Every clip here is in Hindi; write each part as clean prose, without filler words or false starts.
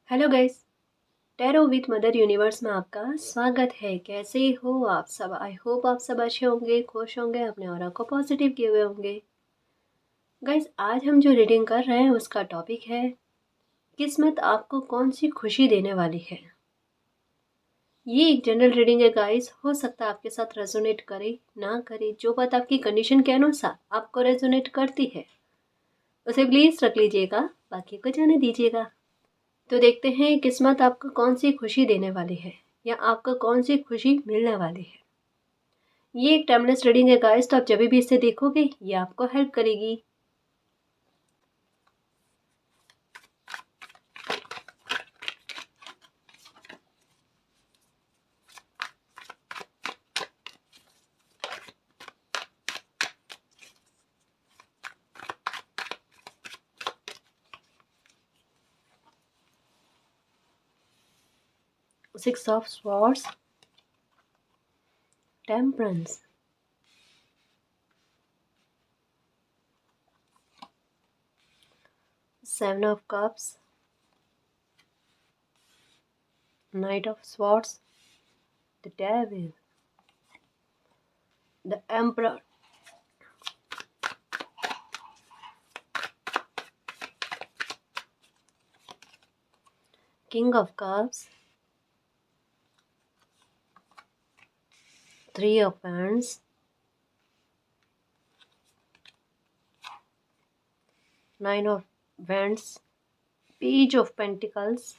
Hello guys. Tarot with mother universe में आपका स्वागत है। कैसे हो आप सब? आई होप आप सब अच्छे होंगे, खुश होंगे, अपने ऑरा को पॉजिटिव किए हुए होंगे। गाइस, आज हम जो रीडिंग कर रहे हैं उसका टॉपिक है किस्मत आपको कौन सी खुशी देने वाली है। ये एक जनरल रीडिंग है गाइस, हो सकता है आपके साथ रेजोनेट करे ना करे। जो बात आपकी कंडीशन के अनुसार आपको रेजोनेट करती है उसे प्लीज़ रख लीजिएगा, बाकी को जाने दीजिएगा। तो देखते हैं किस्मत आपको कौन सी खुशी देने वाली है या आपको कौन सी खुशी मिलने वाली है। ये एक टाइमलेस रीडिंग है गाइस, तो आप जब भी इसे देखोगे ये आपको हेल्प करेगी। Six of swords, temperance, seven of cups, night of swords, the devil, the emperor, king of cups, three of wands, nine of wands, page of pentacles,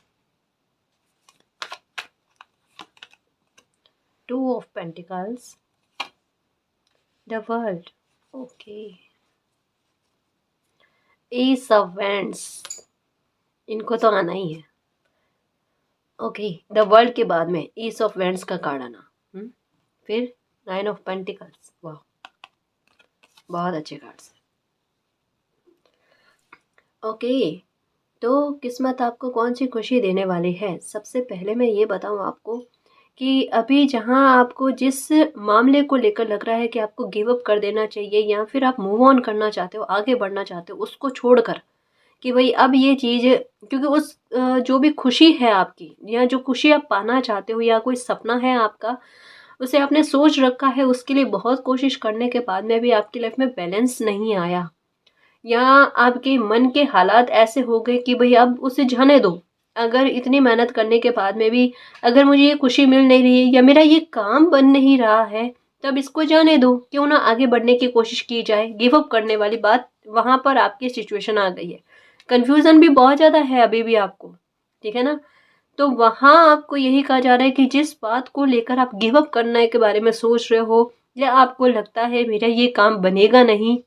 two of pentacles, the world, okay, S of wands, इनको तो आना ही है। ओके, द वर्ल्ड के बाद में एस ऑफ wands का कार्ड आना, फिर नाइन ऑफ पेंटिकल्स। वाह, बहुत अच्छे कार्ड्स। ओके, तो किस्मत आपको कौन सी खुशी देने वाली है। सबसे पहले मैं ये बताऊं आपको कि अभी जहां आपको जिस मामले को लेकर लग रहा है कि आपको गिव अप कर देना चाहिए या फिर आप मूव ऑन करना चाहते हो, आगे बढ़ना चाहते हो, उसको छोड़कर कि भाई अब ये चीज़, क्योंकि उस जो भी खुशी है आपकी या जो खुशी आप पाना चाहते हो या कोई सपना है आपका, उसे आपने सोच रखा है, उसके लिए बहुत कोशिश करने के बाद में भी आपकी लाइफ में बैलेंस नहीं आया या आपके मन के हालात ऐसे हो गए कि भाई अब उसे जाने दो। अगर इतनी मेहनत करने के बाद में भी अगर मुझे ये खुशी मिल नहीं रही है या मेरा ये काम बन नहीं रहा है, तब इसको जाने दो, क्यों ना आगे बढ़ने की कोशिश की जाए। गिव अप करने वाली बात वहाँ पर आपकी सिचुएशन आ गई है। कन्फ्यूज़न भी बहुत ज़्यादा है अभी भी आपको, ठीक है ना। तो वहाँ आपको यही कहा जा रहा है कि जिस बात को लेकर आप गिव अप करने के बारे में सोच रहे हो या आपको लगता है मेरा ये काम बनेगा नहीं,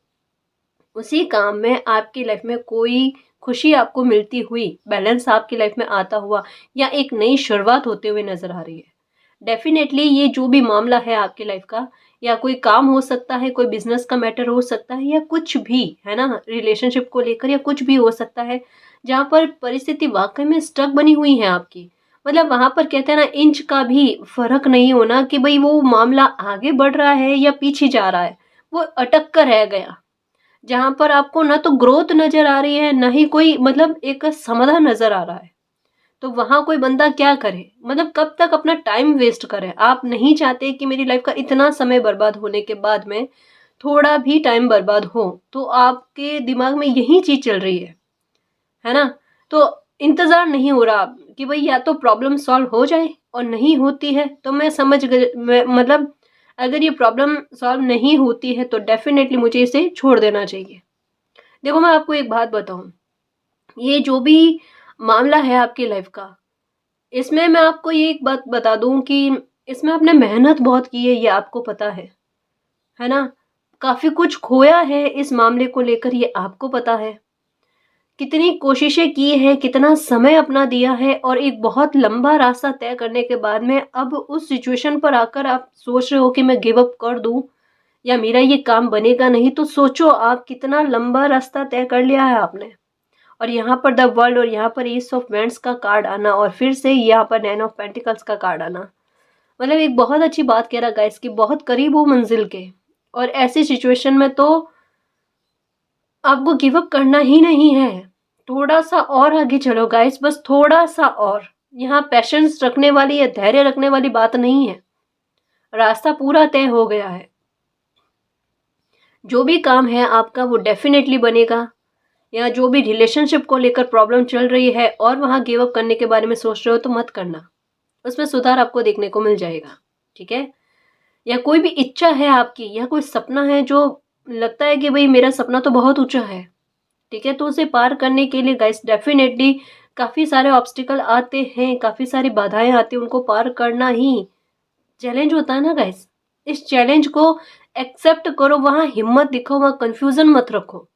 उसी काम में आपकी लाइफ में कोई खुशी आपको मिलती हुई, बैलेंस आपकी लाइफ में आता हुआ या एक नई शुरुआत होते हुए नज़र आ रही है। डेफिनेटली ये जो भी मामला है आपकी लाइफ का, या कोई काम हो सकता है, कोई बिजनेस का मैटर हो सकता है, या कुछ भी है ना, रिलेशनशिप को लेकर या कुछ भी हो सकता है जहाँ पर परिस्थिति वाकई में स्टक बनी हुई है आपकी। मतलब वहाँ पर कहते हैं ना, इंच का भी फर्क नहीं होना कि भाई वो मामला आगे बढ़ रहा है या पीछे जा रहा है, वो अटक कर रह गया। जहाँ पर आपको ना तो ग्रोथ नज़र आ रही है, ना ही कोई मतलब एक समाधान नज़र आ रहा है। तो वहाँ कोई बंदा क्या करे, मतलब कब तक अपना टाइम वेस्ट करे। आप नहीं चाहते कि मेरी लाइफ का इतना समय बर्बाद होने के बाद में थोड़ा भी टाइम बर्बाद हो, तो आपके दिमाग में यही चीज़ चल रही है ना। तो इंतज़ार नहीं हो रहा कि भाई या तो प्रॉब्लम सॉल्व हो जाए, और नहीं होती है तो मैं समझ गई, मतलब अगर ये प्रॉब्लम सॉल्व नहीं होती है तो डेफिनेटली मुझे इसे छोड़ देना चाहिए। देखो, मैं आपको एक बात बताऊं, ये जो भी मामला है आपकी लाइफ का, इसमें मैं आपको ये एक बात बता दूं कि इसमें आपने मेहनत बहुत की है, ये आपको पता है ना। काफ़ी कुछ खोया है इस मामले को लेकर, ये आपको पता है। कितनी कोशिशें की है, कितना समय अपना दिया है, और एक बहुत लंबा रास्ता तय करने के बाद में अब उस सिचुएशन पर आकर आप सोच रहे हो कि मैं गिव अप कर दूं या मेरा ये काम बनेगा नहीं। तो सोचो आप कितना लंबा रास्ता तय कर लिया है आपने। और यहाँ पर द वर्ल्ड और यहाँ पर ईस्ट ऑफ वेंट्स का कार्ड आना, और फिर से यहाँ पर नाइन ऑफ पेंटिकल्स का कार्ड आना, मतलब एक बहुत अच्छी बात कह रहा गाइस कि बहुत करीब हो मंजिल के। और ऐसी सिचुएशन में तो आपको गिव अप करना ही नहीं है, थोड़ा सा और आगे चलो गाइस, बस थोड़ा सा और। यहाँ पेशेंस रखने वाली या धैर्य रखने वाली बात नहीं है, रास्ता पूरा तय हो गया है। जो भी काम है आपका वो डेफिनेटली बनेगा। या जो भी रिलेशनशिप को लेकर प्रॉब्लम चल रही है और वहाँ गिव अप करने के बारे में सोच रहे हो तो मत करना, उसमें सुधार आपको देखने को मिल जाएगा। ठीक है। या कोई भी इच्छा है आपकी या कोई सपना है जो लगता है कि भाई मेरा सपना तो बहुत ऊंचा है, ठीक है, तो उसे पार करने के लिए गाइस डेफिनेटली काफ़ी सारे ऑब्स्टिकल आते हैं, काफ़ी सारी बाधाएं आती हैं, उनको पार करना ही चैलेंज होता है ना गाइस। इस चैलेंज को एक्सेप्ट करो, वहाँ हिम्मत दिखाओ, वहाँ कन्फ्यूज़न मत रखो।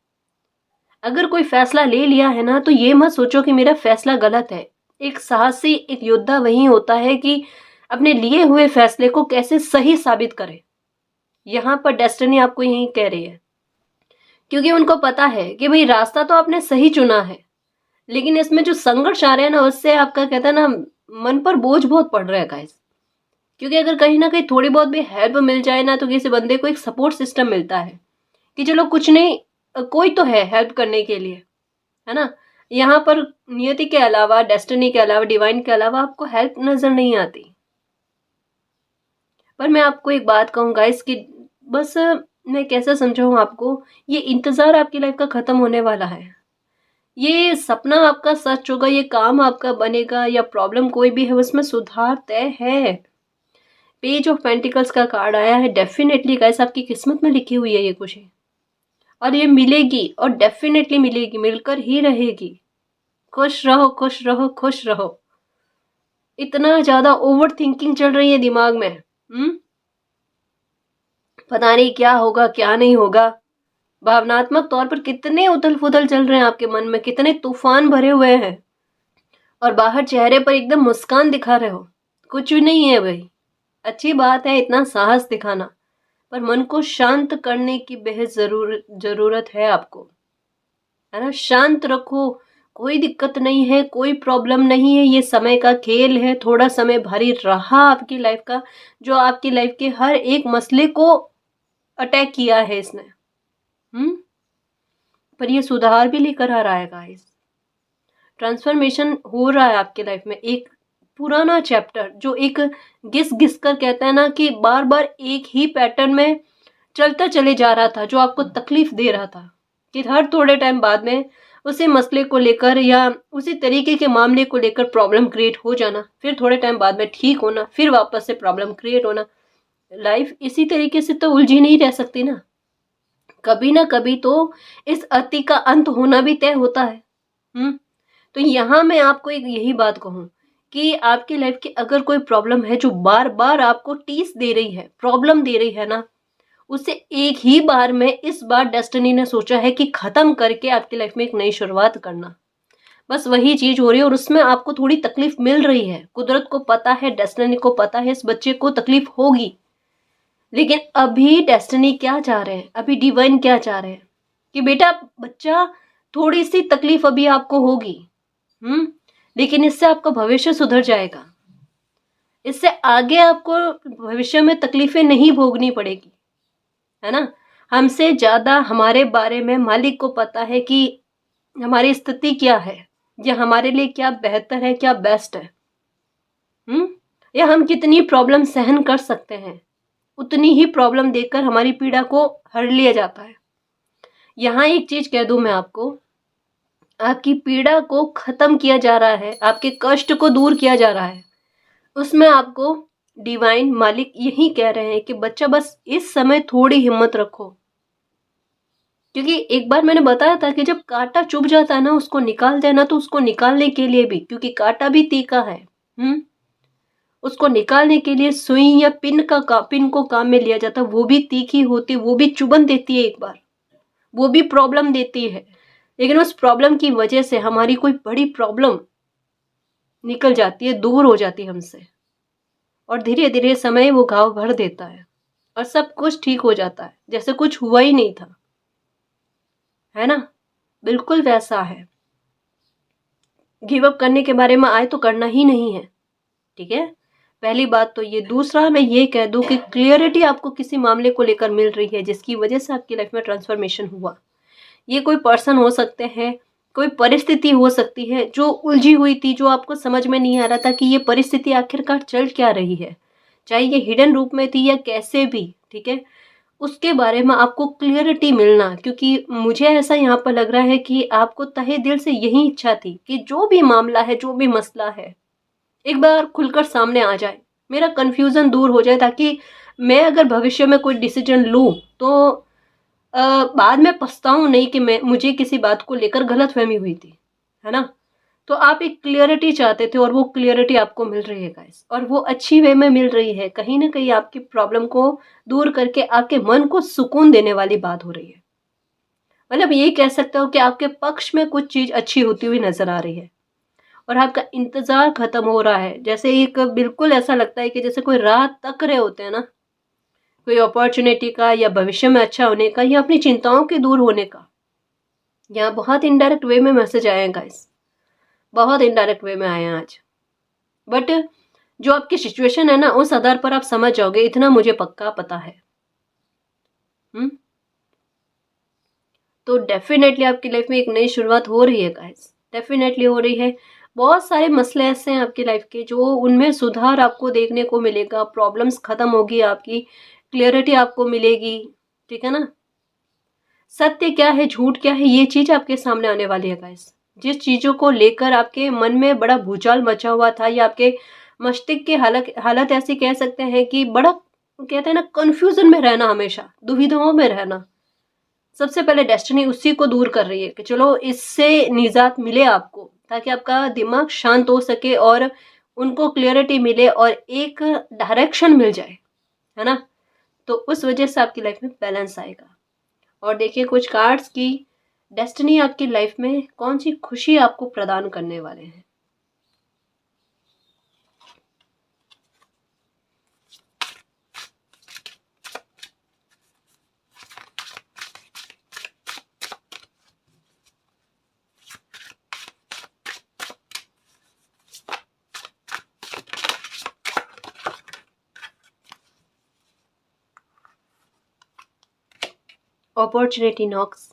अगर कोई फैसला ले लिया है ना तो ये मत सोचो कि मेरा फैसला गलत है। एक साहसी, एक योद्धा वही होता है कि अपने लिए हुए फैसले को कैसे सही साबित करे। यहाँ पर डेस्टिनी आपको यही कह रही है, क्योंकि उनको पता है कि भाई रास्ता तो आपने सही चुना है, लेकिन इसमें जो संघर्ष आ रहे हैं ना उससे आपका कहता है ना मन पर बोझ बहुत पड़ रहा है गाइस। क्योंकि अगर कहीं ना कहीं थोड़ी बहुत भी हेल्प मिल जाए ना तो किसी बंदे को एक सपोर्ट सिस्टम मिलता है कि चलो कुछ नहीं, कोई तो है हेल्प करने के लिए, है ना। यहाँ पर नियति के अलावा, डेस्टिनी के अलावा, डिवाइन के अलावा आपको हेल्प नजर नहीं आती। पर मैं आपको एक बात कहूँ गाइस कि बस मैं कैसा समझाऊँ आपको, ये इंतज़ार आपकी लाइफ का ख़त्म होने वाला है। ये सपना आपका सच होगा, ये काम आपका बनेगा, या प्रॉब्लम कोई भी है उसमें सुधार तय है। पेज ऑफ पेंटिकल्स का कार्ड आया है, डेफिनेटली गाइस आपकी किस्मत में लिखी हुई है ये खुशी, और ये मिलेगी, और डेफिनेटली मिलेगी, मिलकर ही रहेगी। खुश रहो, खुश रहो, खुश रहो। इतना ज़्यादा ओवर थिंकिंग चल रही है दिमाग में, पता नहीं क्या होगा क्या नहीं होगा। भावनात्मक तौर पर कितने उथल पुथल चल रहे हैं आपके मन में, कितने तूफान भरे हुए हैं, और बाहर चेहरे पर एकदम मुस्कान दिखा रहे हो। कुछ भी नहीं है भाई, अच्छी बात है इतना साहस दिखाना, पर मन को शांत करने की बेहद जरूरत है आपको, है ना। शांत रखो, कोई दिक्कत नहीं है, कोई प्रॉब्लम नहीं है, ये समय का खेल है। थोड़ा समय भारी रहा आपकी लाइफ का, जो आपकी लाइफ के हर एक मसले को अटैक किया है इसने, पर ये सुधार भी लेकर आ रहा है गाइस। ट्रांसफॉर्मेशन हो रहा है आपके लाइफ में। एक पुराना चैप्टर जो एक घिस घिस कर कहता है ना कि बार बार एक ही पैटर्न में चलता चले जा रहा था, जो आपको तकलीफ दे रहा था, कि हर थोड़े टाइम बाद में उसी मसले को लेकर या उसी तरीके के मामले को लेकर प्रॉब्लम क्रिएट हो जाना, फिर थोड़े टाइम बाद में ठीक होना, फिर वापस से प्रॉब्लम क्रिएट होना। लाइफ इसी तरीके से तो उलझी नहीं रह सकती ना, कभी ना कभी तो इस अति का अंत होना भी तय होता है। तो यहाँ मैं आपको एक यही बात कहूँ कि आपकी लाइफ की अगर कोई प्रॉब्लम है जो बार बार आपको टीस दे रही है, प्रॉब्लम दे रही है ना, उसे एक ही बार में इस बार डेस्टिनी ने सोचा है कि खत्म करके आपकी लाइफ में एक नई शुरुआत करना। बस वही चीज हो रही है, और उसमें आपको थोड़ी तकलीफ मिल रही है। कुदरत को पता है, डेस्टिनी को पता है इस बच्चे को तकलीफ होगी, लेकिन अभी डेस्टिनी क्या चाह रहे हैं, अभी डिवाइन क्या चाह रहे हैं कि बेटा बच्चा थोड़ी सी तकलीफ अभी आपको होगी, लेकिन इससे आपका भविष्य सुधर जाएगा। इससे आगे आपको भविष्य में तकलीफें नहीं भोगनी पड़ेगी, है ना। हमसे ज्यादा हमारे बारे में मालिक को पता है कि हमारी स्थिति क्या है, या हमारे लिए क्या बेहतर है, क्या बेस्ट है, या हम कितनी प्रॉब्लम सहन कर सकते हैं। उतनी ही प्रॉब्लम देकर हमारी पीड़ा को हर लिया जाता है। यहाँ एक चीज कह दूं मैं आपको, आपकी पीड़ा को खत्म किया जा रहा है, आपके कष्ट को दूर किया जा रहा है। उसमें आपको डिवाइन मालिक यही कह रहे हैं कि बच्चा बस इस समय थोड़ी हिम्मत रखो। क्योंकि एक बार मैंने बताया था कि जब कांटा चुभ जाता है ना, उसको निकाल देना, तो उसको निकालने के लिए भी, क्योंकि कांटा भी तीखा है, उसको निकालने के लिए सुई या पिन को काम में लिया जाता है। वो भी तीखी होती, वो भी चुभन देती है, एक बार वो भी प्रॉब्लम देती है, लेकिन उस प्रॉब्लम की वजह से हमारी कोई बड़ी प्रॉब्लम निकल जाती है, दूर हो जाती है हमसे, और धीरे धीरे समय वो घाव भर देता है और सब कुछ ठीक हो जाता है, जैसे कुछ हुआ ही नहीं था, है ना। बिल्कुल वैसा है। गिव अप करने के बारे में आए तो करना ही नहीं है, ठीक है, पहली बात तो ये। दूसरा मैं ये कह दूं कि क्लियरिटी आपको किसी मामले को लेकर मिल रही है जिसकी वजह से आपकी लाइफ में ट्रांसफॉर्मेशन हुआ। ये कोई पर्सन हो सकते हैं, कोई परिस्थिति हो सकती है जो उलझी हुई थी, जो आपको समझ में नहीं आ रहा था कि ये परिस्थिति आखिरकार चल क्या रही है, चाहे ये हिडन रूप में थी या कैसे भी, ठीक है? उसके बारे में आपको क्लियरिटी मिलना, क्योंकि मुझे ऐसा यहाँ पर लग रहा है कि आपको तहे दिल से यही इच्छा थी कि जो भी मामला है, जो भी मसला है, एक बार खुलकर सामने आ जाए, मेरा कन्फ्यूज़न दूर हो जाए, ताकि मैं अगर भविष्य में कोई डिसीजन लूँ तो बाद में पछताऊँ नहीं कि मुझे किसी बात को लेकर गलतफ़हमी हुई थी, है ना? तो आप एक क्लियरिटी चाहते थे और वो क्लियरिटी आपको मिल रही है गाइस, और वो अच्छी वे में मिल रही है। कहीं न कहीं आपकी प्रॉब्लम को दूर करके आपके मन को सुकून देने वाली बात हो रही है। मतलब ये कह सकते हो कि आपके पक्ष में कुछ चीज़ अच्छी होती हुई नज़र आ रही है और आपका इंतज़ार ख़त्म हो रहा है। जैसे एक बिल्कुल ऐसा लगता है कि जैसे कोई राह तक रहे होते हैं ना, कोई अपॉर्च्युनिटी का या भविष्य में अच्छा होने का या अपनी चिंताओं के दूर होने का। यहाँ बहुत इनडायरेक्ट वे में मैसेज आए हैं गाइस, बहुत इनडायरेक्ट वे में आए हैं आज। बट जो आपकी सिचुएशन है ना, उस आधार पर आप समझ जाओगे, इतना मुझे पक्का पता है। तो डेफिनेटली आपकी लाइफ में एक नई शुरुआत हो रही है गाइस, डेफिनेटली हो रही है। बहुत सारे मसले ऐसे हैं आपकी लाइफ के जो उनमें सुधार आपको देखने को मिलेगा, प्रॉब्लम्स खत्म होगी आपकी, क्लियरिटी आपको मिलेगी, ठीक है ना? सत्य क्या है, झूठ क्या है, ये चीज आपके सामने आने वाली है गाइस। जिस चीजों को लेकर आपके मन में बड़ा भूचाल मचा हुआ था, या आपके मस्तिष्क की हालत हालत ऐसी कह सकते हैं कि बड़ा, कहते हैं ना, कंफ्यूजन में रहना, हमेशा दुविधाओं में रहना, सबसे पहले डेस्टिनी उसी को दूर कर रही है कि चलो इससे निजात मिले आपको, ताकि आपका दिमाग शांत हो सके और उनको क्लियरिटी मिले और एक डायरेक्शन मिल जाए, है ना? तो उस वजह से आपकी लाइफ में बैलेंस आएगा। और देखिए कुछ कार्ड्स की डेस्टिनी आपकी लाइफ में कौन सी खुशी आपको प्रदान करने वाले हैं। Opportunity Knox.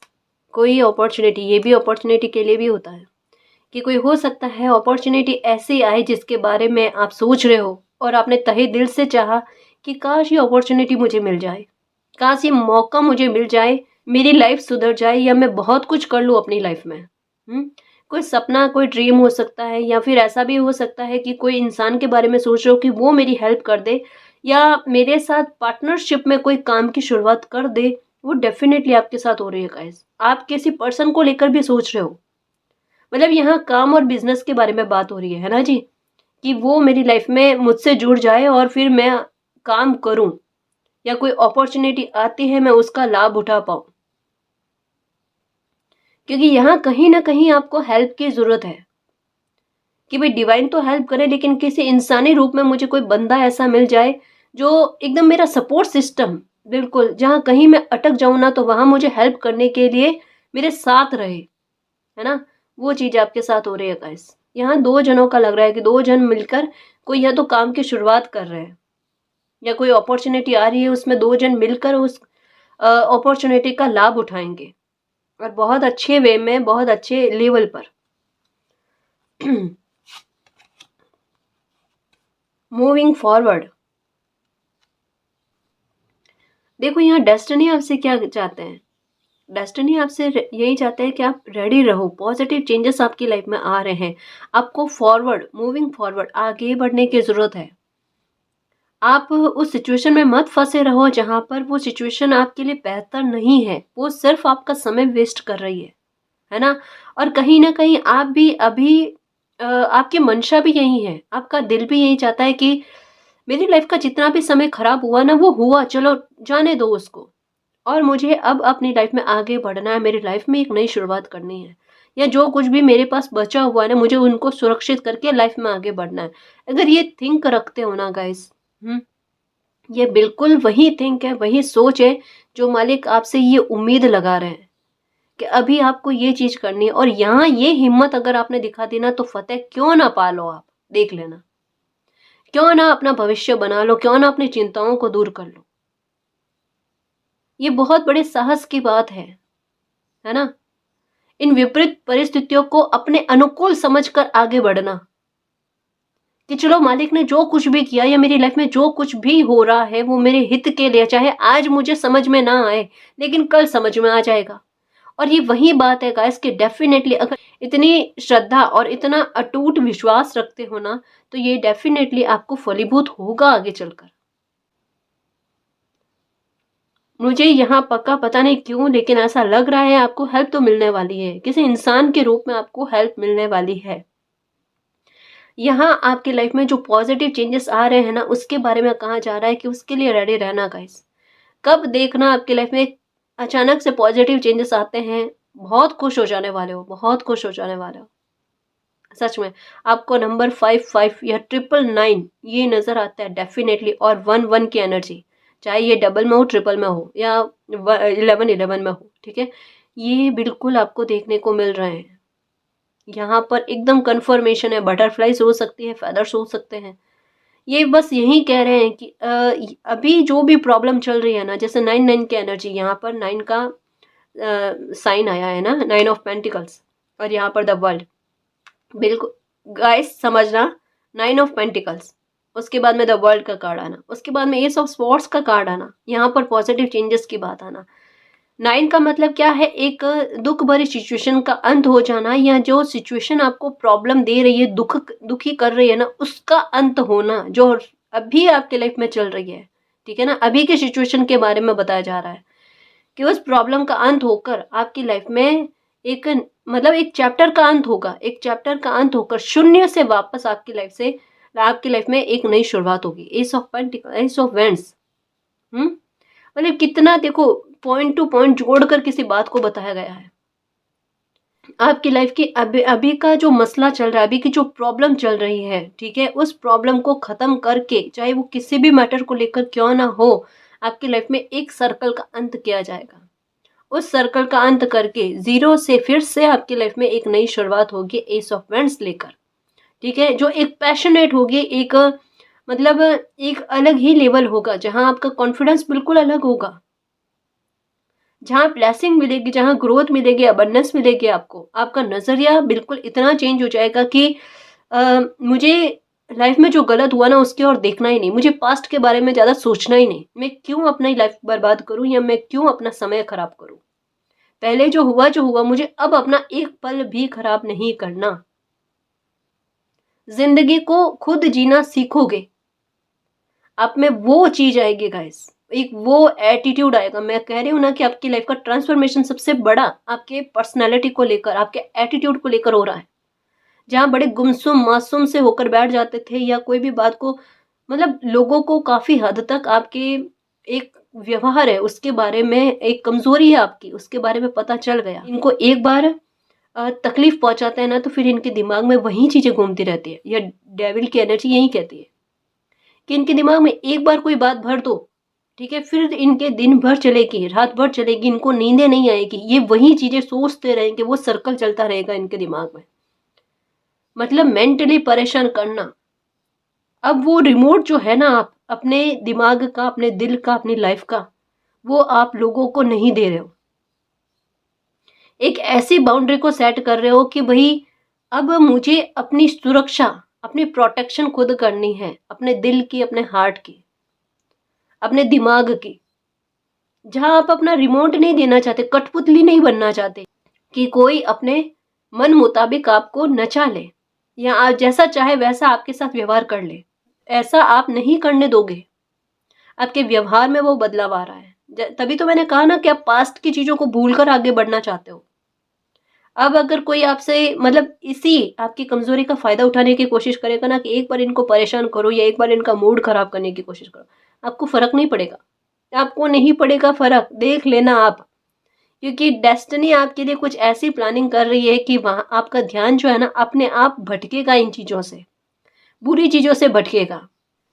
कोई अपॉर्चुनिटी, ये भी अपॉर्चुनिटी के लिए भी होता है कि कोई हो सकता है अपॉर्चुनिटी ऐसी आए जिसके बारे में आप सोच रहे हो और आपने तहे दिल से चाहा कि काश ये अपॉर्चुनिटी मुझे मिल जाए, काश ये मौका मुझे मिल जाए, मेरी लाइफ सुधर जाए या मैं बहुत कुछ कर लूँ अपनी लाइफ में। कोई सपना, कोई ड्रीम हो सकता है, या फिर ऐसा भी हो सकता है कि कोई इंसान के बारे में सोच रहे हो कि वो मेरी हेल्प कर दे या मेरे साथ पार्टनरशिप में कोई काम की शुरुआत कर दे। वो डेफिनेटली आपके साथ हो रही है गाइस। आप किसी पर्सन को लेकर भी सोच रहे हो, मतलब यहाँ काम और बिजनेस के बारे में बात हो रही है ना जी, कि वो मेरी लाइफ में मुझसे जुड़ जाए और फिर मैं काम करूं, या कोई अपॉर्चुनिटी आती है मैं उसका लाभ उठा पाऊं। क्योंकि यहाँ कहीं ना कहीं आपको हेल्प की जरूरत है कि भाई डिवाइन तो हेल्प करे, लेकिन किसी इंसानी रूप में मुझे कोई बंदा ऐसा मिल जाए जो एकदम मेरा सपोर्ट सिस्टम, बिल्कुल जहाँ कहीं मैं अटक जाऊं ना, तो वहां मुझे हेल्प करने के लिए मेरे साथ रहे, है ना? वो चीज आपके साथ हो रही है गाइस। यहाँ दो जनों का लग रहा है कि दो जन मिलकर कोई या तो काम की शुरुआत कर रहे हैं, या कोई अपॉर्चुनिटी आ रही है उसमें दो जन मिलकर उस अपॉर्चुनिटी का लाभ उठाएंगे, और बहुत अच्छे वे में, बहुत अच्छे लेवल पर। Moving forward. देखो यहाँ डेस्टिनी आपसे क्या चाहते हैं, डेस्टिनी आपसे यही चाहते हैं कि आप रेडी रहो, पॉजिटिव चेंजेस आपकी लाइफ में आ रहे हैं, आपको फॉरवर्ड, मूविंग फॉरवर्ड, आगे बढ़ने की जरूरत है। आप उस सिचुएशन में मत फंसे रहो जहां पर वो सिचुएशन आपके लिए बेहतर नहीं है, वो सिर्फ आपका समय वेस्ट कर रही है ना? और कहीं ना कहीं आप भी अभी आपकी मंशा भी यही है, आपका दिल भी यही चाहता है कि मेरी लाइफ का जितना भी समय खराब हुआ ना, वो हुआ, चलो जाने दो उसको, और मुझे अब अपनी लाइफ में आगे बढ़ना है, मेरी लाइफ में एक नई शुरुआत करनी है, या जो कुछ भी मेरे पास बचा हुआ है ना, मुझे उनको सुरक्षित करके लाइफ में आगे बढ़ना है। अगर ये थिंक रखते हो ना गाइस, ये बिल्कुल वही थिंक है, वही सोच है जो मालिक आपसे ये उम्मीद लगा रहे हैं कि अभी आपको ये चीज करनी है, और यहाँ ये हिम्मत अगर आपने दिखा दी ना, तो फतेह क्यों ना पालो आप, देख लेना, क्यों ना अपना भविष्य बना लो, क्यों ना अपनी चिंताओं को दूर कर लो। ये बहुत बड़े साहस की बात है ना? इन विपरीत परिस्थितियों को अपने अनुकूल समझकर आगे बढ़ना कि चलो मालिक ने जो कुछ भी किया या मेरी लाइफ में जो कुछ भी हो रहा है वो मेरे हित के लिए, चाहे आज मुझे समझ में ना आए लेकिन कल समझ में आ जाएगा। और ये वही बात है गाइस कि डेफिनेटली अगर इतनी श्रद्धा और इतना अटूट विश्वास रखते हो ना, तो ये डेफिनेटली आपको फलीभूत होगा आगे चलकर। मुझे यहाँ पक्का पता नहीं क्यों लेकिन ऐसा लग रहा है आपको हेल्प तो मिलने वाली है, किसी इंसान के रूप में आपको हेल्प मिलने वाली है। यहाँ आपकी लाइफ में जो पॉजिटिव चेंजेस आ रहे हैं ना, उसके बारे में कहा जा रहा है कि उसके लिए रेडी रहना गाइस। कब देखना आपकी लाइफ में अचानक से पॉजिटिव चेंजेस आते हैं, बहुत खुश हो जाने वाले हो, बहुत खुश हो जाने वाले हो। सच में आपको नंबर 55 या 999 ये नज़र आता है डेफिनेटली, और 11 की एनर्जी, चाहे ये डबल में हो, ट्रिपल में हो या 11 में हो, ठीक है, ये बिल्कुल आपको देखने को मिल रहे हैं। यहाँ पर एकदम कंफर्मेशन है, बटरफ्लाइज हो सकती है, फेदर्स हो सकते हैं। ये बस यही कह रहे हैं कि अभी जो भी प्रॉब्लम चल रही है ना, जैसे 9 की एनर्जी, यहाँ पर 9 का साइन आया है ना, 9 ऑफ पेंटिकल्स, और यहाँ पर द वर्ल्ड। बिल्कुल गाइस समझना, 9 ऑफ पेंटिकल्स, उसके बाद में द वर्ल्ड का कार्ड आना, उसके बाद में एस ऑफ स्वॉर्ड्स का कार्ड आना, यहाँ पर पॉजिटिव चेंजेस की बात आना। 9 का मतलब क्या है, एक दुख भरी सिचुएशन का अंत हो जाना, या जो सिचुएशन आपको प्रॉब्लम दे रही है, दुखी कर रही है ना, उसका अंत होना, जो अभी आपके लाइफ में चल रही है, ठीक है ना, अभी के सिचुएशन के बारे में बताया जा रहा है कि उस प्रॉब्लम का अंत होकर आपकी लाइफ में एक मतलब एक चैप्टर का अंत होगा, एक चैप्टर का अंत होकर शून्य से वापस आपकी लाइफ में एक नई शुरुआत होगी। S of pentacle, S of vends, मतलब कितना देखो पॉइंट टू पॉइंट जोड़कर किसी बात को बताया गया है। आपकी लाइफ की अभी का जो मसला चल रहा है, अभी की जो प्रॉब्लम चल रही है, ठीक है, उस प्रॉब्लम को खत्म करके, चाहे वो किसी भी मैटर को लेकर क्यों ना हो, आपकी लाइफ में एक सर्कल का अंत किया जाएगा। उस सर्कल का अंत करके जीरो से फिर से आपकी लाइफ में एक नई शुरुआत होगी, एस ऑफ वेंड्स लेकर, ठीक है, जो एक पैशनेट होगी, एक मतलब एक अलग ही लेवल होगा, जहां आपका कॉन्फिडेंस बिल्कुल अलग होगा, जहां ब्लेसिंग मिलेगी, जहां ग्रोथ मिलेगी, अबंडेंस मिलेगी आपको। आपका नजरिया बिल्कुल इतना चेंज हो जाएगा कि मुझे लाइफ में जो गलत हुआ ना उसकी ओर देखना ही नहीं, मुझे पास्ट के बारे में ज़्यादा सोचना ही नहीं, मैं क्यों अपनी लाइफ बर्बाद करूं या मैं क्यों अपना समय खराब करूं। पहले जो हुआ मुझे अब अपना एक पल भी खराब नहीं करना। जिंदगी को खुद जीना सीखोगे, आप में वो चीज आएगी गाइस, एक वो एटीट्यूड आएगा। मैं कह रही हूँ ना कि आपकी लाइफ का ट्रांसफॉर्मेशन सबसे बड़ा आपके पर्सनैलिटी को लेकर, आपके एटीट्यूड को लेकर हो रहा है। जहाँ बड़े गुमसुम मासूम से होकर बैठ जाते थे, या कोई भी बात को मतलब लोगों को काफ़ी हद तक आपके एक व्यवहार है उसके बारे में, एक कमज़ोरी है आपकी उसके बारे में पता चल गया, इनको एक बार तकलीफ पहुंचाते हैं ना, तो फिर इनके दिमाग में वही चीज़ें घूमती रहती है। या डेविल की एनर्जी यही कहती है कि इनके दिमाग में एक बार कोई बात भर दो, ठीक है, फिर इनके दिन भर चलेगी, रात भर चलेगी, इनको नींदें नहीं आएगी, ये वही चीज़ें सोचते रहेंगे, वो सर्कल चलता रहेगा इनके दिमाग में, मतलब मेंटली परेशान करना। अब वो रिमोट जो है ना, आप अपने दिमाग का, अपने दिल का, अपनी लाइफ का, वो आप लोगों को नहीं दे रहे हो। एक ऐसी बाउंड्री को सेट कर रहे हो कि भाई अब मुझे अपनी सुरक्षा, अपनी प्रोटेक्शन खुद करनी है, अपने दिल की, अपने हार्ट की, अपने दिमाग की। जहां आप अपना रिमोट नहीं देना चाहते, कठपुतली नहीं बनना चाहते कि कोई अपने मन मुताबिक आपको नचा ले या आप जैसा चाहे वैसा आपके साथ व्यवहार कर ले, ऐसा आप नहीं करने दोगे। आपके व्यवहार में वो बदलाव आ रहा है। तभी तो मैंने कहा ना कि आप पास्ट की चीज़ों को भूलकर आगे बढ़ना चाहते हो। अब अगर कोई आपसे मतलब इसी आपकी कमज़ोरी का फ़ायदा उठाने की कोशिश करेगा ना कि एक बार इनको परेशान करो या एक बार इनका मूड ख़राब करने की कोशिश करो, आपको फ़र्क नहीं पड़ेगा। आपको नहीं पड़ेगा फ़र्क, देख लेना आप, क्योंकि डेस्टिनी आपके लिए कुछ ऐसी प्लानिंग कर रही है कि वहाँ आपका ध्यान जो है ना अपने आप भटकेगा, इन चीज़ों से, बुरी चीज़ों से भटकेगा।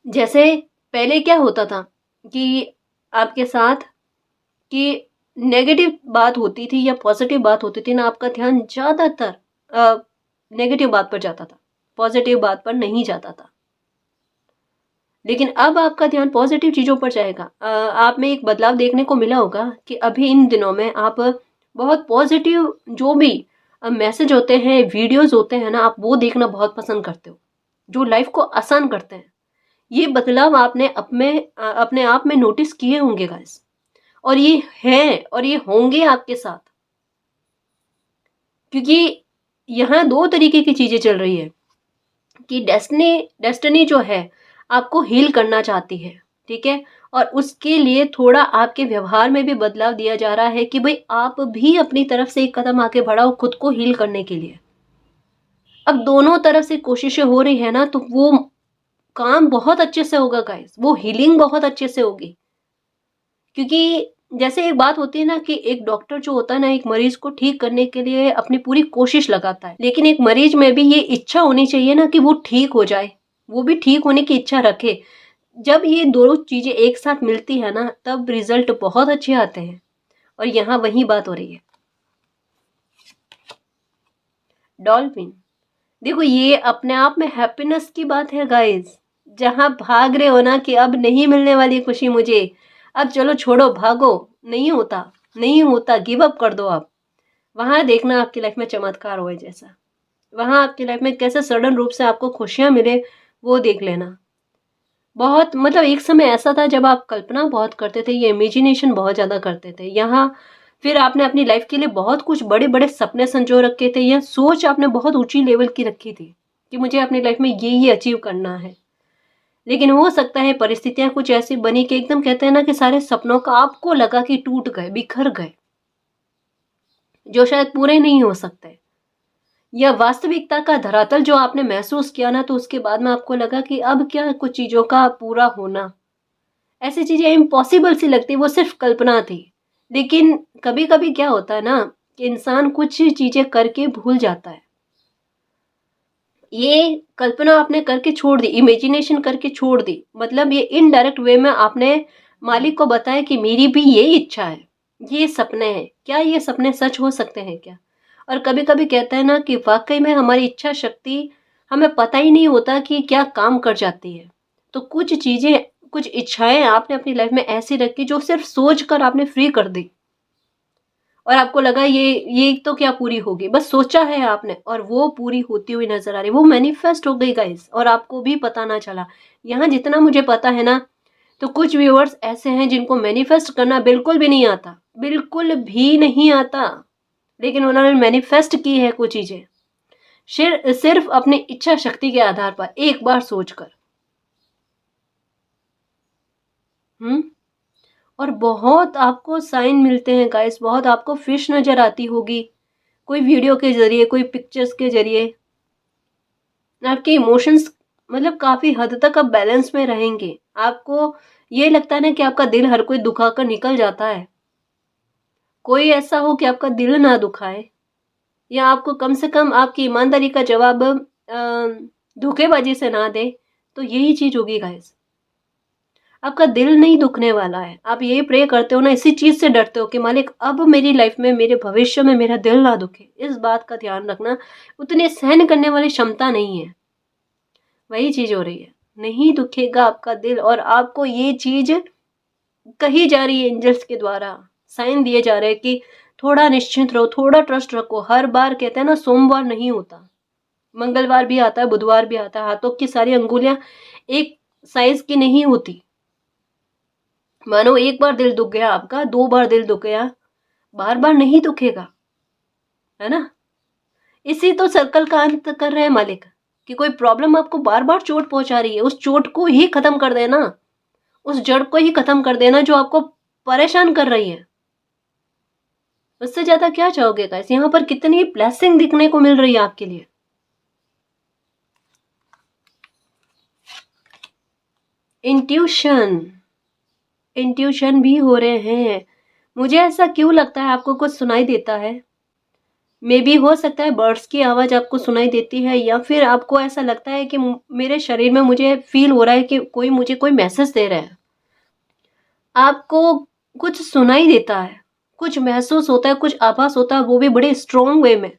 जैसे पहले क्या होता था कि आपके साथ कि नेगेटिव बात होती थी या पॉजिटिव बात होती थी ना, आपका ध्यान ज़्यादातर नेगेटिव बात पर जाता था, पॉजिटिव बात पर नहीं जाता था। लेकिन अब आपका ध्यान पॉजिटिव चीज़ों पर जाएगा। आप में एक बदलाव देखने को मिला होगा कि अभी इन दिनों में आप बहुत पॉजिटिव जो भी मैसेज होते हैं, वीडियोस होते हैं ना, आप वो देखना बहुत पसंद करते हो, जो लाइफ को आसान करते हैं। ये बदलाव आपने अपने आप में नोटिस किए होंगे गाइस, और ये हैं और ये होंगे आपके साथ, क्योंकि यहाँ 2 तरीके की चीज़ें चल रही है कि डेस्टिनी जो है आपको हील करना चाहती है, ठीक है? और उसके लिए थोड़ा आपके व्यवहार में भी बदलाव दिया जा रहा है कि भई आप भी अपनी तरफ से एक कदम आगे बढ़ाओ खुद को हील करने के लिए। अब दोनों तरफ से कोशिशें हो रही है ना, तो वो काम बहुत अच्छे से होगा गाइस, वो हीलिंग बहुत अच्छे से होगी। क्योंकि जैसे एक बात होती है ना कि एक डॉक्टर जो होता है ना, एक मरीज को ठीक करने के लिए अपनी पूरी कोशिश लगाता है, लेकिन एक मरीज में भी ये इच्छा होनी चाहिए ना कि वो ठीक हो जाए, वो भी ठीक होने की इच्छा रखे। जब ये दोनों चीजें एक साथ मिलती है ना, तब रिजल्ट बहुत अच्छे आते हैं, और यहाँ वही बात हो रही है। डॉल्फिन, देखो ये अपने आप में हैप्पीनेस की बात है गाइस। जहां भाग रहे हो ना कि अब नहीं मिलने वाली खुशी मुझे, अब चलो छोड़ो भागो, नहीं होता, नहीं होता, गिव अप कर दो आप। वहां देखना आपकी लाइफ में चमत्कार होए जैसा, वहां आपकी लाइफ में कैसे सडन रूप से आपको खुशियां मिले, वो देख लेना। बहुत मतलब एक समय ऐसा था जब आप कल्पना बहुत करते थे, ये इमेजिनेशन बहुत ज़्यादा करते थे। यहाँ फिर आपने अपनी लाइफ के लिए बहुत कुछ बड़े-बड़े सपने संजो रखे थे, या सोच आपने बहुत ऊँची लेवल की रखी थी कि मुझे अपनी लाइफ में ये अचीव करना है। लेकिन हो सकता है परिस्थितियाँ कुछ ऐसी बनी कि एकदम कहते हैं ना कि सारे सपनों का आपको लगा कि टूट गए, बिखर गए, जो शायद पूरे नहीं हो सकते। या वास्तविकता का धरातल जो आपने महसूस किया ना, तो उसके बाद में आपको लगा कि अब क्या कुछ चीज़ों का पूरा होना, ऐसी चीज़ें इम्पॉसिबल सी लगती, वो सिर्फ कल्पना थी। लेकिन कभी-कभी क्या होता है ना कि इंसान कुछ चीज़ें करके भूल जाता है। ये कल्पना आपने करके छोड़ दी, इमेजिनेशन करके छोड़ दी, मतलब ये इनडायरेक्ट वे में आपने मालिक को बताया कि मेरी भी यही इच्छा है, ये सपने हैं, क्या ये सपने सच हो सकते हैं क्या? और कभी-कभी कहते हैं ना कि वाक़ई में हमारी इच्छा शक्ति, हमें पता ही नहीं होता कि क्या काम कर जाती है। तो कुछ चीज़ें, कुछ इच्छाएँ आपने अपनी लाइफ़ में ऐसी रखी जो सिर्फ़ सोच कर आपने फ्री कर दी, और आपको लगा ये तो क्या पूरी होगी, बस सोचा है आपने और वो पूरी होती हुई नज़र आ रही है, वो मैनिफेस्ट हो गई गाइस, और आपको भी पता ना चला। यहाँ जितना मुझे पता है ना, तो कुछ व्यूअर्स ऐसे हैं जिनको मैनिफेस्ट करना बिल्कुल भी नहीं आता, बिल्कुल भी नहीं आता, लेकिन उन्होंने मैनिफेस्ट की है कुछ चीज़ें, सिर्फ अपनी इच्छा शक्ति के आधार पर, एक बार सोचकर। हुँ? और बहुत आपको साइन मिलते हैं गाइस, बहुत आपको फिश नज़र आती होगी, कोई वीडियो के ज़रिए, कोई पिक्चर्स के ज़रिए। आपके इमोशंस मतलब काफ़ी हद तक अब बैलेंस में रहेंगे। आपको ये लगता है ना कि आपका दिल हर कोई दुखा कर निकल जाता है। कोई ऐसा हो कि आपका दिल ना दुखाए, या आपको कम से कम आपकी ईमानदारी का जवाब धोखेबाज़ी से ना दे, तो यही चीज़ होगी गाइस। आपका दिल नहीं दुखने वाला है। आप यही प्रे करते हो ना, इसी चीज़ से डरते हो कि मालिक अब मेरी लाइफ में, मेरे भविष्य में मेरा दिल ना दुखे। इस बात का ध्यान रखना, उतनी सहन करने वाली क्षमता नहीं है। वही चीज़ हो रही है। नहीं दुखेगा आपका दिल, और आपको ये चीज़ कही जा रही है एंजल्स के द्वारा, साइन दिए जा रहे हैं कि थोड़ा निश्चिंत रहो, थोड़ा ट्रस्ट रखो। हर बार कहते हैं ना सोमवार नहीं होता, मंगलवार भी आता है, बुधवार भी आता है। हाथों की सारी अंगुलियाँ एक साइज़ की नहीं होती। मानो एक बार दिल दुख गया आपका, 2 बार दिल दुख गया, बार-बार नहीं दुखेगा, है ना? इसी तो सर्कल का अंत कर रहे हैं मालिक, कि कोई प्रॉब्लम आपको बार-बार चोट पहुँचा रही है, उस चोट को ही खत्म कर देना, उस जड़ को ही खत्म कर देना जो आपको परेशान कर रही है। उससे ज़्यादा क्या चाहोगे गाइस? यहाँ पर कितनी ब्लेसिंग दिखने को मिल रही है आपके लिए। इंट्यूशन, इंट्यूशन भी हो रहे हैं। मुझे ऐसा क्यों लगता है आपको कुछ सुनाई देता है? मे बी हो सकता है बर्ड्स की आवाज़ आपको सुनाई देती है, या फिर आपको ऐसा लगता है कि मेरे शरीर में मुझे फ़ील हो रहा है कि कोई मुझे कोई मैसेज दे रहा है। आपको कुछ सुनाई देता है, कुछ महसूस होता है, कुछ आभास होता है, वो भी बड़े स्ट्रॉन्ग वे में।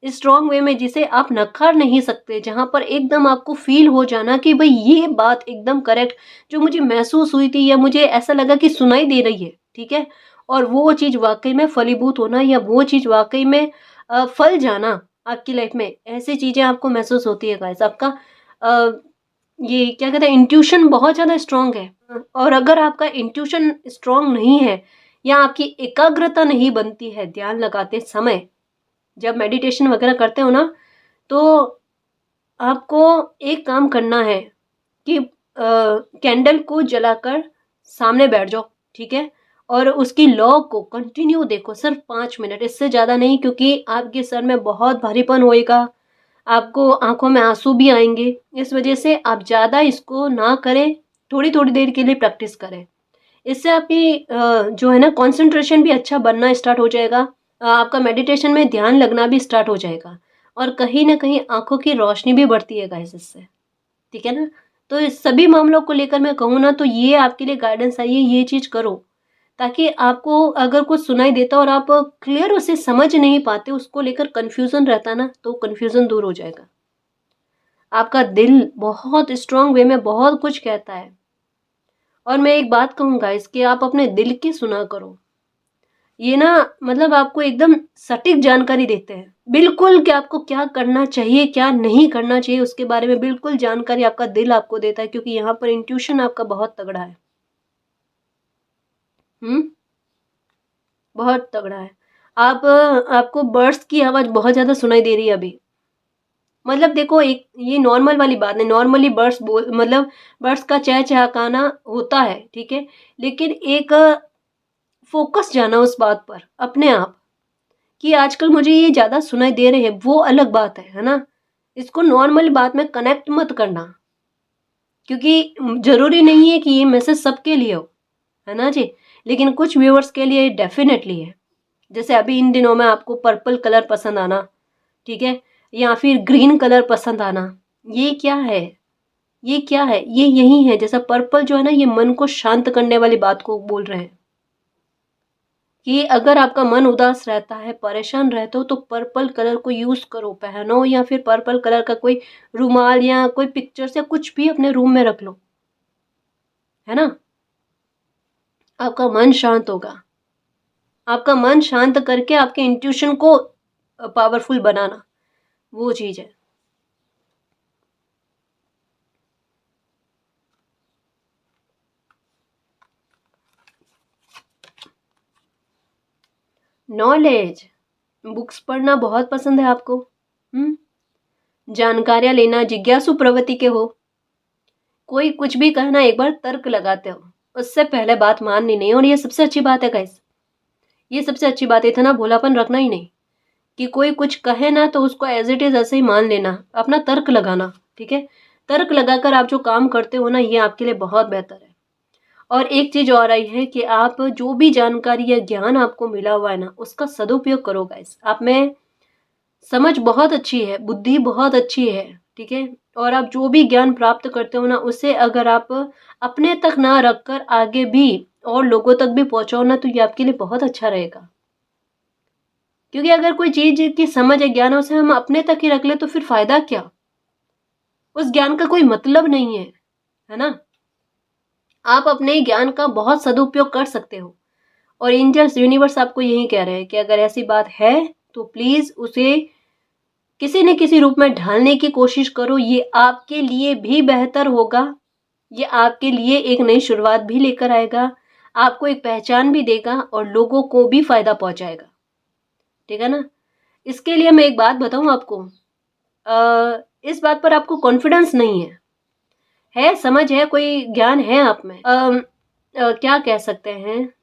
स्ट्रॉन्ग वे में जिसे आप नकार नहीं सकते, जहाँ पर एकदम आपको फ़ील हो जाना कि भई ये बात एकदम करेक्ट, जो मुझे महसूस हुई थी या मुझे ऐसा लगा कि सुनाई दे रही है, ठीक है? और वो चीज़ वाक़ई में फलीभूत होना, या वो चीज़ वाक़ई में फल जाना आपकी लाइफ में, ऐसी चीज़ें आपको महसूस होती है गाइस। आपका अ, ये क्या कहते हैं, इंट्यूशन बहुत ज़्यादा स्ट्रॉन्ग है। और अगर आपका इंट्यूशन स्ट्रॉन्ग नहीं है या आपकी एकाग्रता नहीं बनती है ध्यान लगाते समय, जब मेडिटेशन वगैरह करते हो ना, तो आपको एक काम करना है कि कैंडल को जलाकर सामने बैठ जाओ, ठीक है? और उसकी लौ को कंटिन्यू देखो सिर्फ 5 मिनट, इससे ज़्यादा नहीं, क्योंकि आपके सर में बहुत भारीपन होएगा, आपको आंखों में आंसू भी आएंगे। इस वजह से आप ज़्यादा इसको ना करें, थोड़ी थोड़ी देर के लिए प्रैक्टिस करें। इससे आपकी जो है ना कंसंट्रेशन भी अच्छा बनना स्टार्ट हो जाएगा, आपका मेडिटेशन में ध्यान लगना भी स्टार्ट हो जाएगा, और कहीं ना कहीं आंखों की रोशनी भी बढ़ती है गाइस इससे, ठीक है ना? तो इस सभी मामलों को लेकर मैं कहूँ ना, तो ये आपके लिए गाइडेंस है, ये चीज़ करो, ताकि आपको अगर कुछ सुनाई देता और आप क्लियर उसे समझ नहीं पाते, उसको लेकर कन्फ्यूज़न रहता ना, तो कन्फ्यूज़न दूर हो जाएगा। आपका दिल बहुत स्ट्रांग वे में बहुत कुछ कहता है। और मैं एक बात कहूँ गाइस कि आप अपने दिल की सुना करो, ये ना मतलब आपको एकदम सटीक जानकारी देते हैं, बिल्कुल कि आपको क्या करना चाहिए क्या नहीं करना चाहिए उसके बारे में बिल्कुल जानकारी आपका दिल आपको देता है, क्योंकि यहाँ पर इंट्यूशन आपका बहुत तगड़ा है। बहुत तगड़ा है। आप आपको बर्ड्स की आवाज़ बहुत ज़्यादा सुनाई दे रही है अभी। मतलब देखो, एक ये नॉर्मल वाली बात है, नॉर्मली बर्ड्स बोल मतलब बर्ड्स का चहचहाना होता है, ठीक है? लेकिन एक फ़ोकस जाना उस बात पर अपने आप, कि आजकल मुझे ये ज़्यादा सुनाई दे रहे हैं, वो अलग बात है ना? इसको नॉर्मल बात में कनेक्ट मत करना, क्योंकि ज़रूरी नहीं है कि ये मैसेज सबके लिए हो, है ना जी? लेकिन कुछ व्यूअर्स के लिए डेफ़िनेटली है। जैसे अभी इन दिनों में आपको पर्पल कलर पसंद आना, ठीक है? या फिर ग्रीन कलर पसंद आना, ये क्या है? ये क्या है? ये यही है, जैसा पर्पल जो है ना, ये मन को शांत करने वाली बात को बोल रहे हैं, कि अगर आपका मन उदास रहता है, परेशान रहते हो, तो पर्पल कलर को यूज़ करो, पहनो, या फिर पर्पल कलर का कोई रुमाल या कोई पिक्चर्स या कुछ भी अपने रूम में रख लो, है ना? आपका मन शांत होगा। आपका मन शांत करके आपके इंट्यूशन को पावरफुल बनाना, वो चीज़ है। नॉलेज, बुक्स पढ़ना बहुत पसंद है आपको? जानकारियाँ लेना, जिज्ञासु प्रवृत्ति के हो, कोई कुछ भी कहना एक बार तर्क लगाते हो, उससे पहले बात माननी नहीं। और ये सबसे अच्छी बात है गाइस, ये सबसे अच्छी बात है, इतना भोलापन रखना ही नहीं कि कोई कुछ कहे ना तो उसको एज इट इज़ ऐसे ही मान लेना, अपना तर्क लगाना, ठीक है? तर्क लगाकर आप जो काम करते हो ना, ये आपके लिए बहुत बेहतर है। और एक चीज़ और आई है कि आप जो भी जानकारी या ज्ञान आपको मिला हुआ है ना, उसका सदुपयोग करो गाइस। आप में समझ बहुत अच्छी है, बुद्धि बहुत अच्छी है, ठीक है? और आप जो भी ज्ञान प्राप्त करते हो ना, उसे अगर आप अपने तक ना रखकर आगे भी और लोगों तक भी पहुँचाओ ना, तो ये आपके लिए बहुत अच्छा रहेगा। क्योंकि अगर कोई चीज़ की समझ है, ज्ञान है, उसे हम अपने तक ही रख ले तो फिर फ़ायदा क्या? उस ज्ञान का कोई मतलब नहीं है ना? आप अपने ज्ञान का बहुत सदुपयोग कर सकते हो। और एंजल्स यूनिवर्स आपको यही कह रहे हैं कि अगर ऐसी बात है, तो प्लीज़ उसे किसी न किसी रूप में ढालने की कोशिश करो। ये आपके लिए भी बेहतर होगा, ये आपके लिए एक नई शुरुआत भी लेकर आएगा, आपको एक पहचान भी देगा और लोगों को भी फ़ायदा पहुँचाएगा, ठीक है ना? इसके लिए मैं एक बात बताऊँ आपको, इस बात पर आपको कॉन्फिडेंस नहीं है, समझ है, कोई ज्ञान है आप में, क्या कह सकते हैं,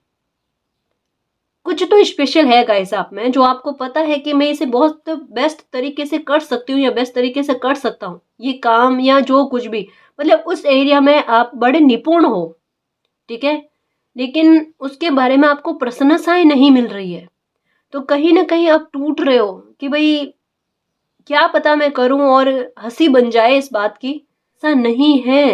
कुछ तो स्पेशल है गाइस आप में, जो आपको पता है कि मैं इसे बहुत बेस्ट तरीके से कर सकती हूँ या बेस्ट तरीके से कर सकता हूँ ये काम, या जो कुछ भी, मतलब उस एरिया में आप बड़े निपुण हो, ठीक है? लेकिन उसके बारे में आपको प्रशंसाएं नहीं मिल रही है, तो कहीं ना कहीं आप टूट रहे हो कि भाई क्या पता मैं करूं, और हंसी बन जाए इस बात की। ऐसा नहीं है,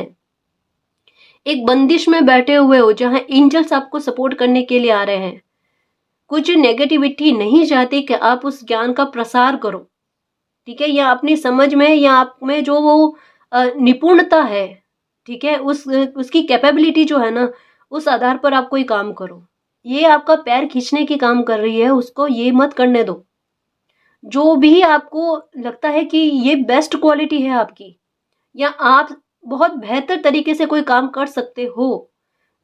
एक बंदिश में बैठे हुए हो जहां एंजल्स आपको सपोर्ट करने के लिए आ रहे हैं, कुछ नेगेटिविटी नहीं चाहती कि आप उस ज्ञान का प्रसार करो, ठीक है? या अपनी समझ में या आप में जो वो निपुणता है, ठीक है, उसकी कैपेबिलिटी जो है ना, उस आधार पर आप कोई काम करो। ये आपका पैर खींचने की काम कर रही है, उसको ये मत करने दो। जो भी आपको लगता है कि ये बेस्ट क्वालिटी है आपकी, या आप बहुत बेहतर तरीके से कोई काम कर सकते हो,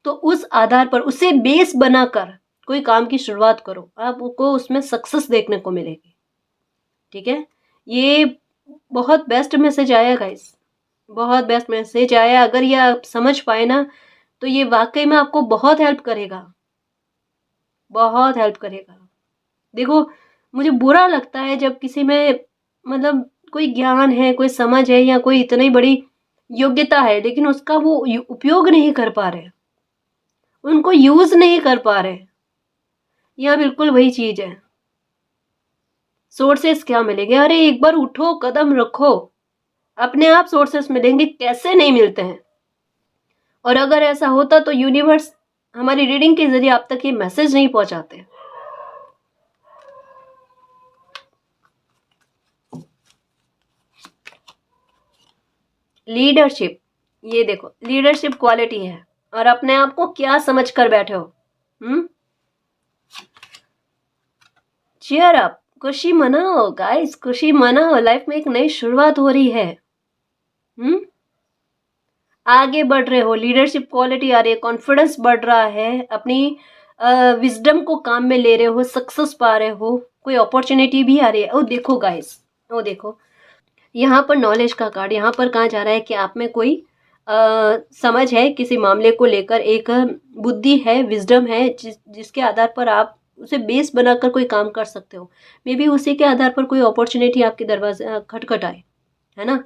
तो उस आधार पर उसे बेस बनाकर कोई काम की शुरुआत करो, आपको उसमें सक्सेस देखने को मिलेगी। ठीक है, ये बहुत बेस्ट मैसेज आया गाइस, बहुत बेस्ट मैसेज आया। अगर ये आप समझ पाए ना, तो ये वाकई में आपको बहुत हेल्प करेगा, बहुत हेल्प करेगा। देखो, मुझे बुरा लगता है जब किसी में मतलब कोई ज्ञान है, कोई समझ है, या कोई इतनी बड़ी योग्यता है, लेकिन उसका वो उपयोग नहीं कर पा रहे, उनको यूज नहीं कर पा रहे। यह बिल्कुल वही चीज है। सोर्सेस क्या मिलेंगे? अरे एक बार उठो, कदम रखो, अपने आप सोर्सेस मिलेंगे, कैसे नहीं मिलते हैं। और अगर ऐसा होता तो यूनिवर्स हमारी रीडिंग के जरिए आप तक ये मैसेज नहीं पहुंचाते। लीडरशिप, ये देखो लीडरशिप क्वालिटी है, और अपने आप को क्या समझ कर बैठे हो? चीयर अप, खुशी मनाओ गाइस, खुशी मनाओ, लाइफ में एक नई शुरुआत हो रही है। आगे बढ़ रहे हो, लीडरशिप क्वालिटी आ रही है, कॉन्फिडेंस बढ़ रहा है, अपनी विजडम को काम में ले रहे हो, सक्सेस पा रहे हो, कोई अपॉर्चुनिटी भी आ रही है। ओ देखो गाइस, ओ देखो, यहाँ पर नॉलेज का कार्ड, यहाँ पर कहा जा रहा है कि आप में कोई समझ है किसी मामले को लेकर, एक बुद्धि है, विजडम है, जिसके आधार पर आप उसे बेस बनाकर कोई काम कर सकते हो। मे बी उसी के आधार पर कोई अपॉर्चुनिटी आपके दरवाजे खटखटाए, है ना।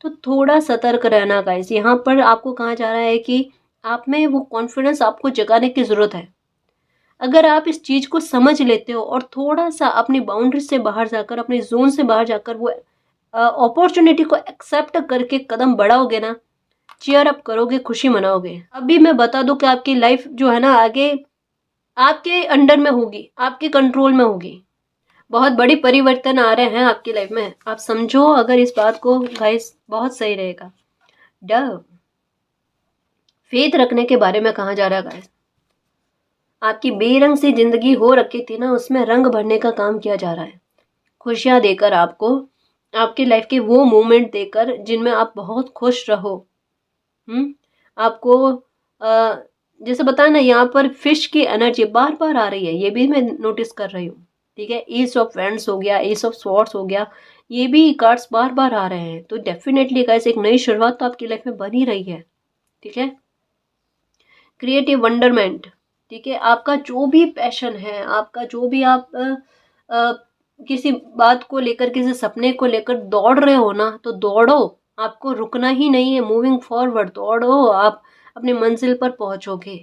तो थोड़ा सतर्क रहना गाइस। यहाँ पर आपको कहा जा रहा है कि आप में वो कॉन्फिडेंस आपको जगाने की ज़रूरत है। अगर आप इस चीज़ को समझ लेते हो और थोड़ा सा अपनी बाउंड्री से बाहर जाकर, अपने जोन से बाहर जाकर वो अपॉर्चुनिटी को एक्सेप्ट करके कदम बढ़ाओगे ना, चीयर अप करोगे, खुशी मनाओगे। अभी मैं बता दूं कि आपकी लाइफ जो है ना, आगे आपके अंडर में होगी, आपके कंट्रोल में होगी। बहुत बड़ी परिवर्तन आ रहे हैं आपकी लाइफ में, आप समझो अगर इस बात को गाइस, बहुत सही रहेगा। डव, फेथ रखने के बारे में कहा जा रहा है गाइस। आपकी बेरंग सी जिंदगी हो रखी थी ना, उसमें रंग भरने का काम किया जा रहा है, खुशियां देकर आपको, आपकी लाइफ के वो मोमेंट देकर जिनमें आप बहुत खुश रहो। आपको जैसे बताया ना, यहाँ पर फिश की एनर्जी बार बार आ रही है, ये भी मैं नोटिस कर रही हूँ। ठीक है, एस ऑफ वैंड्स हो गया, एस ऑफ स्वॉर्ड्स हो गया, ये भी कार्ड्स बार बार आ रहे हैं। तो डेफिनेटली गाइस, एक नई शुरुआत तो आपकी लाइफ में बन ही रही है। ठीक है, क्रिएटिव वंडरमेंट। ठीक है, आपका जो भी पैशन है, आपका जो भी आप किसी बात को लेकर, किसी सपने को लेकर दौड़ रहे हो ना, तो दौड़ो, आपको रुकना ही नहीं है, मूविंग फॉरवर्ड, दौड़ो, आप अपनी मंजिल पर पहुंचोगे।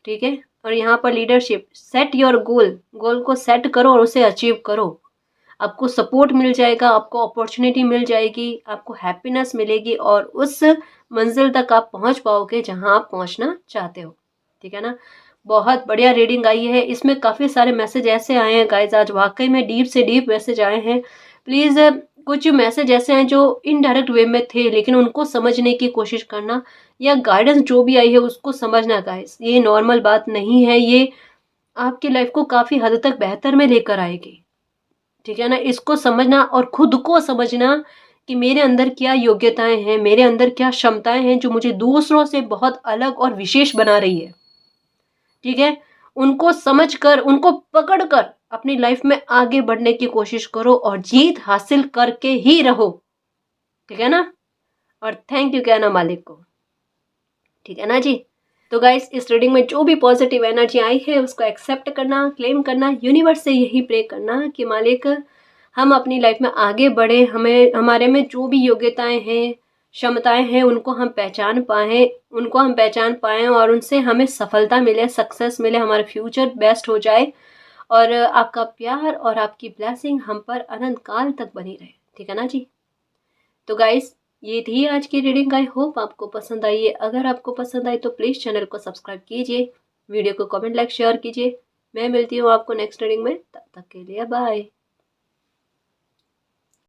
ठीक है, और यहाँ पर लीडरशिप, सेट योर गोल, गोल को सेट करो और उसे अचीव करो। आपको सपोर्ट मिल जाएगा, आपको अपॉर्चुनिटी मिल जाएगी, आपको हैप्पीनेस मिलेगी, और उस मंजिल तक आप पहुंच पाओगे जहां आप पहुंचना चाहते हो। ठीक है ना, बहुत बढ़िया रीडिंग आई है, इसमें काफ़ी सारे मैसेज ऐसे आए हैं गाइज, आज वाकई में डीप से डीप मैसेज आए हैं। प्लीज़ कुछ मैसेज ऐसे हैं जो इनडायरेक्ट वे में थे, लेकिन उनको समझने की कोशिश करना, या गाइडेंस जो भी आई है उसको समझना गाइज। ये नॉर्मल बात नहीं है, ये आपकी लाइफ को काफ़ी हद तक बेहतर में लेकर आएगी। ठीक है ना, इसको समझना और खुद को समझना कि मेरे अंदर क्या योग्यताएं हैं, मेरे अंदर क्या क्षमताएं हैं जो मुझे दूसरों से बहुत अलग और विशेष बना रही है। ठीक है, उनको समझकर, उनको पकड़कर अपनी लाइफ में आगे बढ़ने की कोशिश करो और जीत हासिल करके ही रहो। ठीक है ना, और थैंक यू कहना मालिक को। ठीक है ना जी। तो गाइस, इस रीडिंग में जो भी पॉजिटिव एनर्जी आई है उसको एक्सेप्ट करना, क्लेम करना, यूनिवर्स से यही प्रे करना कि मालिक हम अपनी लाइफ में आगे बढ़े, हमें हमारे में जो भी योग्यताएं हैं, क्षमताएं हैं, उनको हम पहचान पाएं और उनसे हमें सफलता मिले, सक्सेस मिले, हमारा फ्यूचर बेस्ट हो जाए, और आपका प्यार और आपकी ब्लेसिंग हम पर अनंत काल तक बनी रहे। ठीक है ना जी। तो गाइस, ये थी आज की रीडिंग, आई होप आपको पसंद आई है। अगर आपको पसंद आई तो प्लीज़ चैनल को सब्सक्राइब कीजिए, वीडियो को कमेंट, लाइक, शेयर कीजिए। मैं मिलती हूँ आपको नेक्स्ट रीडिंग में, तब तक के लिए बाय।